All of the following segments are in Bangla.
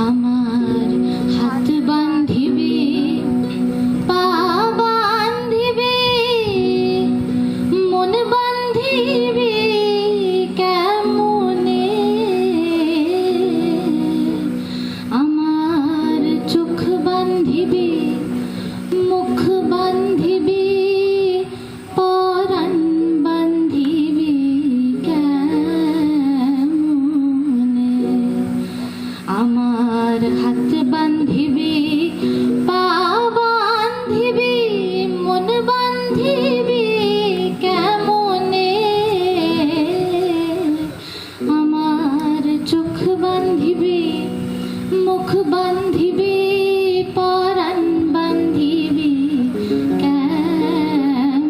আমার হাত বান্ধিবে, পা বান্ধিবে, মন বান্ধিবে কেমনে, আমার চোখ বান্ধিবে, মুখ বান্ধিবে, পরাণ বান্ধিবে কেমনে, আমার হাত বান্ধিবে, পা বান্ধিবে, মন বান্ধিবে কেমনে, আমার চোখ বান্ধিবে, মুখ বান্ধিবে, পরাণ বান্ধিবে কেমনে,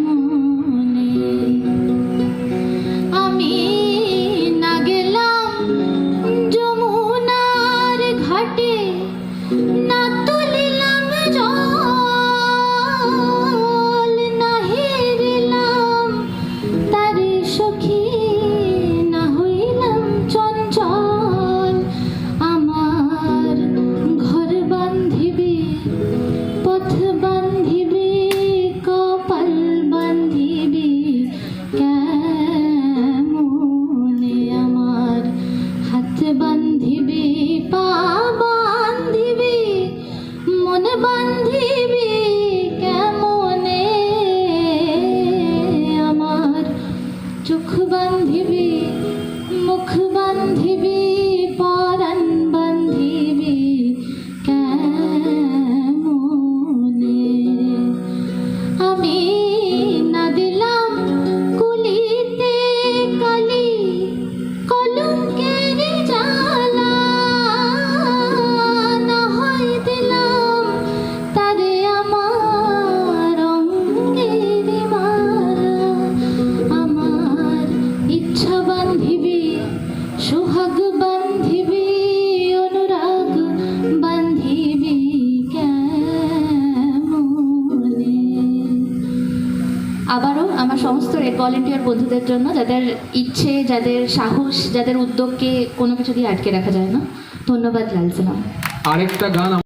আমি না গেলাম যমুনার ঘাটে, না তুলিলাম জল, না হেরিলাম তারে সখী, না হইলাম চঞ্চল, আমার ঘর বান্ধিবে, পথ বান্ধিবে, কপাল বান্ধিবে কেমনে, আমার হাত বান্ধিবে, পা বান্ধিবে, মন বান্ধিবে কেমনে, আমার চোখ বান্ধিবে, মুখ বান্ধিবে, পরাণ বান্ধিবে কেমনে, আমি না দিলাম কুলিতে কালি, কলঙ্কের জ্বালা, না হয় দিলাম তারে আমার অঙ্গের মালা, আমার ইচ্ছা বান্ধিবে, সোহাগ বান্ধিবে, অনুরাগ বান্ধিবে কেমনে। আবারও আমার সমস্ত রেড ভলেন্টিয়ার বন্ধুদের জন্য, যাদের ইচ্ছে, যাদের সাহস, যাদের উদ্যোগকে কোনো কিছু দিয়ে আটকে রাখা যায় না, ধন্যবাদ লাল সালাম। আরেকটা গান